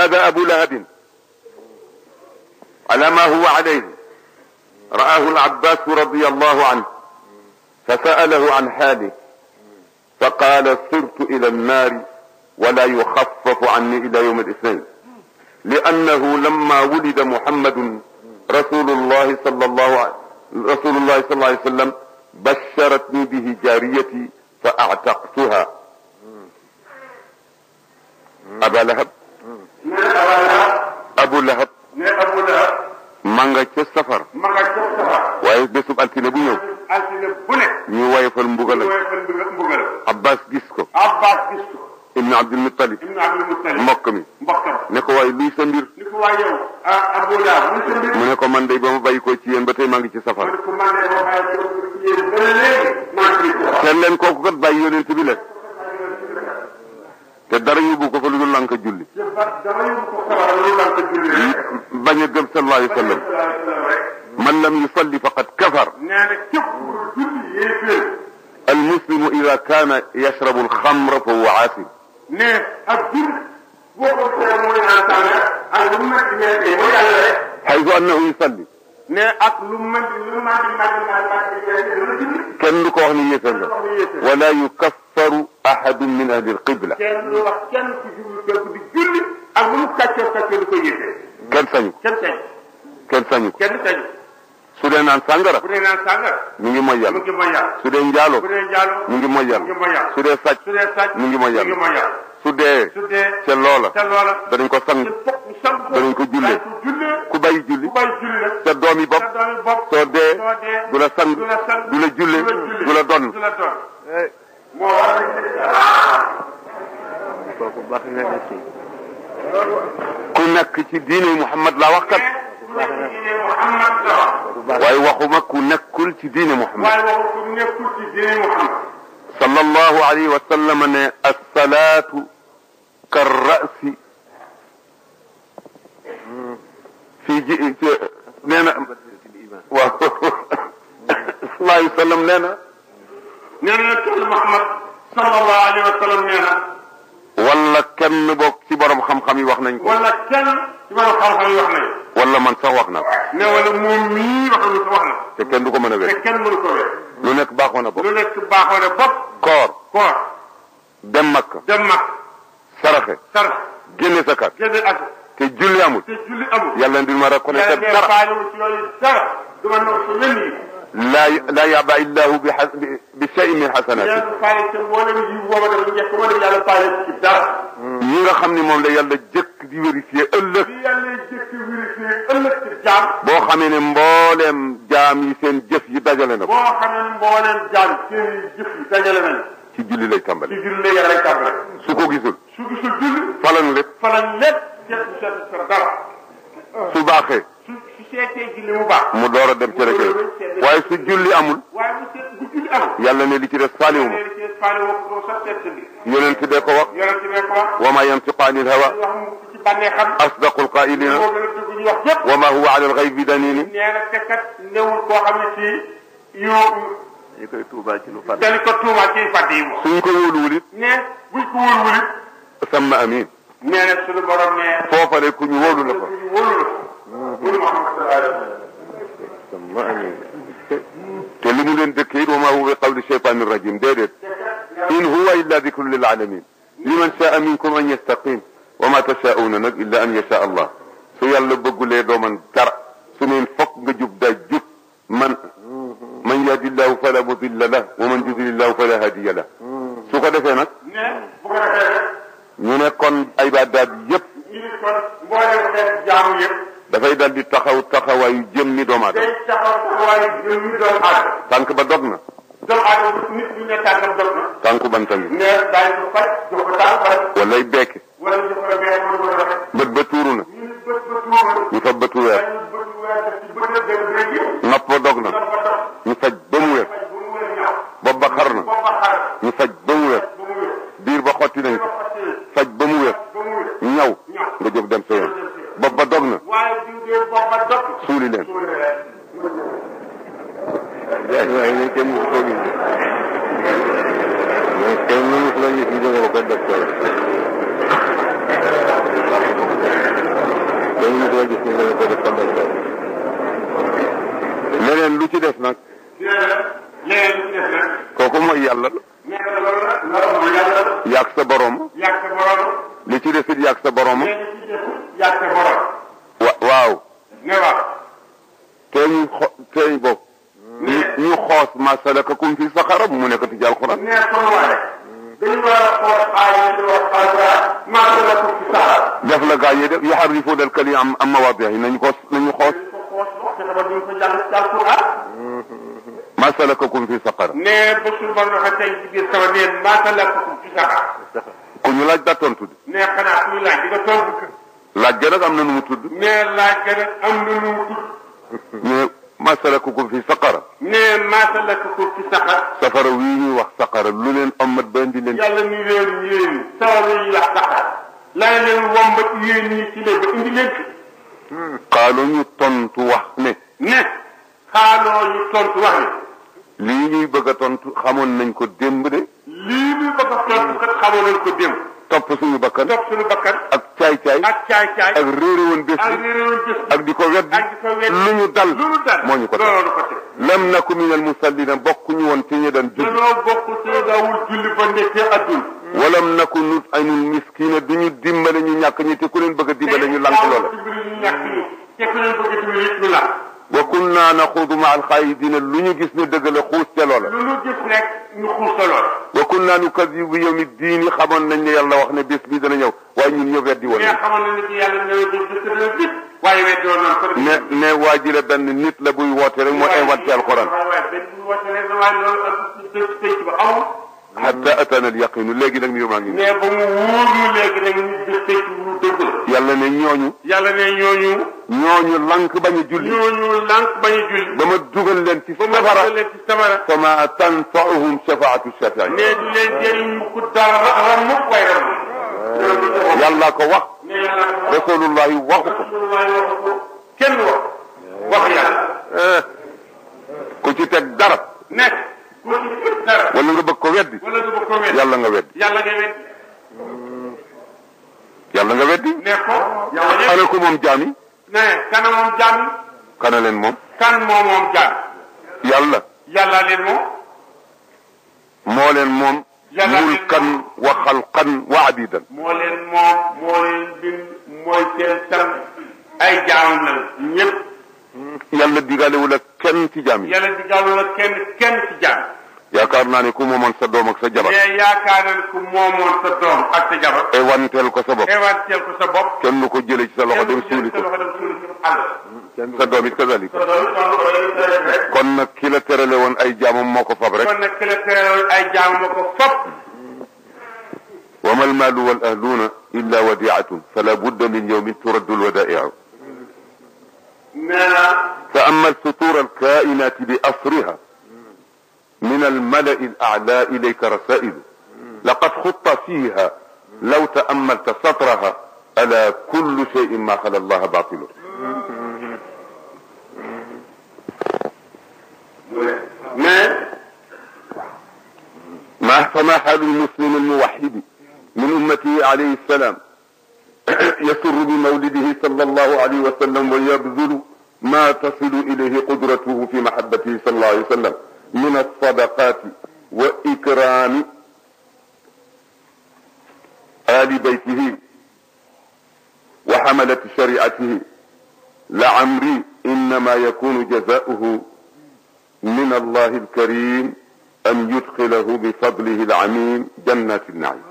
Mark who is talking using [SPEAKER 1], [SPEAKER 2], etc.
[SPEAKER 1] هذا أبو لهب على ما هو عليه. رآه العباس رضي الله عنه فسأله عن حاله فقال صرت إلى النار ولا يخفف عني إلى يوم الاثنين، لأنه لما ولد محمد رسول الله صلى الله عليه وسلم بشرتني به جاريتي فأعتقتها. أبا لهب أبو لهب ma nga ca safar waaye bésub altine bu ñëw ñu woyofal mbugalam Abbas gis ko ibnu Abdul Muttalib mbokk mi ne ko waaye luy sa mbir mu ne ko man day ba ma bàyyi ko ci yéen ba tey maa ngi ci safar seen leen kooku kat bàyyi yonent bi la te dara yóbbu ko fa lu dul lanka julli bañ a gëm sallallahu alayhi wa sallam man lam yusalli faqad kafar المسلم إذا كان يشرب الخمر فهو عاصم. حيث أنه يصلي. كن كوني يسلم ولا يكفر أحد من أهل القبلة. كن سنيك. su dee naan sàngara mi ngi mooy yàlla su dee njaalo mi ngi mooy yàlla su dee sàcc mi ngi mooy yàlla su dee ca loola danañ ko sang danañ ko jullee ku bàyyi julli sa doomi bopp soo dee du la sang du la jullee du la donn ku nekk ci diine Muhammad laa wax kat waaye waxuma ku nekkul ci diine Muhammad sallallahu alayhi wa sallam ne as-salaatu kar-ra'si nee na waaw sallallahu alayhi wa sallam nee na Muhammad sallallahu alayhi wa sallam nee na wala kenn bokk ci borom xam-xam yi wax nañ ko wala kenn ci borom xam-xam yi wax nañ wala man sax wax na ko ne wala moom mii wax na te kenn du ko mën a wér te kenn mënu ko wér lu nekk baaxoon na bopp koor dem Makka saraxe génne zakat te julli amul yàlla ndir ma reconnaître dara لا يعبأ الله بشيء من حسناته ñi nga xam ne moom la yàlla jëkk di vérifier ëllëg boo xamee ne mbooleem jaam yi seen jëf yi dajale na ko ci julli lay tàmbali su ko gisul falan lépp su baaxee mu door a dem ci rek waaye su julli amul yàlla ne li ci des faaliwuma yonent bee ko wax wa ma yantiqu anil hawa asdaqul qaa'ilina wa ma huwa ala al-ghaybi daniin dañ koy tuumaal ci lu fàtte suñ ko wóoluwul it sama amin foofale ku ñu wóolu la fa te li mu leen dëkkee it wa maa huwa bi qawli shaytaani rajim déedéet in huwa illa dikrun lil alamin liman shaa minkum an yastaqim wa ma tashaa'uuna nag illa an yasha allah su yàlla bëggulee doo man dara su neen fokk nga jub daa jub man yahdillahu fala mudilla lah wa man yudlillahu fala hadiya lah su ko defee nag ñu ne kon ibaadaat yëpp dafay dal di taxawaayu jëmmi doomu aadama tànk ba dog na tànku banta ngi walay beeke bët ba tuuru na ñu fa bëtu weer nopp ba dog na ñu faj ba mu wér bopp ba xar na ñu faj ba mu wér biir ba xotti nañ ko faj ba mu wér ñaw nga jóg dem sa yoon bopp ba dog na suuli leen waaye ñu kenn ko gis kenn mënu la gis ñu jóge ko docteur
[SPEAKER 2] dama gis ni nga ko def tàmbali.
[SPEAKER 1] leneen lu ci def nag.
[SPEAKER 3] leneen lu ci def nag.
[SPEAKER 1] kooku mooy yàlla.
[SPEAKER 3] nee na loolu la loolu mooy yàlla.
[SPEAKER 1] yàgg sa borom.
[SPEAKER 3] yàgg sa borom.
[SPEAKER 1] li ci des it yàgg sa borom.
[SPEAKER 3] nee na ci des yàgg sa borom.
[SPEAKER 1] waaw.
[SPEAKER 3] ne waaw.
[SPEAKER 1] teeñ bokk. ñu xoos ma salakakum fi saqara mu nekkati ci alquran.
[SPEAKER 3] nee kon waaye. dañu war a xool aaya di wax alquran ma salakakum fi saqara.
[SPEAKER 1] def la gaa yi def yuharrifuuna al-kalima an mawaadi'ihi nañu xoos. ma salakakum fi saqara.
[SPEAKER 3] nee ba suñu borom dafa tey ci biir sama neen ma salakakum fi saqara.
[SPEAKER 1] ku ñu laaj daa tontu de.
[SPEAKER 3] nee xanaa ku ñu laaj di nga tontu.
[SPEAKER 1] laaj ga nag am na nu mu tudd.
[SPEAKER 3] nee laaj ga nag am na nu mu tudd.
[SPEAKER 1] mais ma salakakum fi saqara.
[SPEAKER 3] nee ma salakakum fi saqara.
[SPEAKER 1] safara wii ñuy wax saqara lu leen amat ba indi leen.
[SPEAKER 3] yàlla ni leen yéen sawara yi wax saqara. laa leen wombat yéen ñi ci leen ba indi leen fi.
[SPEAKER 1] xaaloo ñu tontu wax ne.
[SPEAKER 3] xaaloo ñu tontu wax ne.
[SPEAKER 1] lii ñuy bëgg a tontu xamoon nañ ko démb de.
[SPEAKER 3] lii ñuy bëgg a tontu kat xamoon nañ ko démb.
[SPEAKER 1] topp suñu bakkan.
[SPEAKER 3] topp suñu bakkan.
[SPEAKER 1] ak caay-caay.
[SPEAKER 3] ak
[SPEAKER 1] réere woon bés bi. ak di ko weddi. lu ñu dal. moo ñu ko teg lam naku minal musallina bokkuñu woon ci ñi daan julli.
[SPEAKER 3] dañoo bokk ci daawul julli ba nekkee adduna.
[SPEAKER 1] walam naku nut'imul miskina du ñu dimbale ñu ñàkk ñi te ku leen bëgg a dimbale ñu lank loola. wa kunna naxuudu ma alxaayidina lu ñu gis ne dëgg la xuus ca loola.
[SPEAKER 3] lu ñu gis rek ñu xuus ca loola.
[SPEAKER 1] wa kunna nukadibu bi yawmi diini xamoon nañ ne yàlla wax ne bés bi dana ñëw waaye ñun ñoo weddi woon.
[SPEAKER 3] mais xamoon nañ ne yàlla ñëw bés dana gis waaye weddi woon nañ ko.
[SPEAKER 1] ne waa ji la benn nit la buy woote rek moo inventé alxuraan. hatta atana al yaqinu léegi nag ñu maa ngi.
[SPEAKER 3] mais ba mu wóor ñu léegi nag ñu bés tey lu dëgg la.
[SPEAKER 1] yàlla ne ñooñu. ñooñu lank bañ a julli. ba ma dugal leen ci safara. fa ma tanfa'uhum shafaatu shafi'in.
[SPEAKER 3] mais du leen jëriñ ku dara mukk way ram.
[SPEAKER 1] yàlla ko wax. rasulullahi waxu ko.
[SPEAKER 3] kenn wax yàlla.
[SPEAKER 1] ku ci teg dara. wala nga bëgg ko weddi. yàlla nga weddi. yàlla nga weddi.
[SPEAKER 3] ne ko.
[SPEAKER 1] xanaa ko moom jaami.
[SPEAKER 3] kana moom jaami.
[SPEAKER 1] kana leen moom.
[SPEAKER 3] kan moom jaami. yàlla leen moom.
[SPEAKER 1] moo leen moom. mulkan wa xalqan wa abidan.
[SPEAKER 3] moo leen moom moo leen bind mooy seen tam ay jaamam la ñëpp.
[SPEAKER 1] yàlla digaalewul ak kenn ci jaam yi.
[SPEAKER 3] yàlla digaalewul ak kenn ci jaam.
[SPEAKER 1] yaakaar naa ne ku moomoon sa doom ak sa jabar.
[SPEAKER 3] mais yaakaar naa ne ku moomoon sa doom ak sa jabar.
[SPEAKER 1] ewanteel ko sa bopp. kenn du ko jëlee ci sa loxo dem suuli ko. sa doom it kazalika. kon nag ki la terale woon ay jaamam moo ko fab rek. wa mal maalu wal ahluuna illa wadiatun fala budda min yawmin turaddu al wadai'u. تأمل سطور الكائنات بأسرها من الملأ الأعلى إليك رسائل لقد خط فيها لو تأملت سطرها ألا كل شيء ما خلا الله باطل. فما حال المسلم الموحد من أمته عليه السلام يسر بمولده صلى الله عليه وسلم ويبذل ما تصل إليه قدرته في محبته صلى الله عليه وسلم من الصدقات وإكرام آل بيته وحملة شريعته لعمري إنما يكون جزاؤه من الله الكريم أن يدخله بفضله العميم جنات النعيم.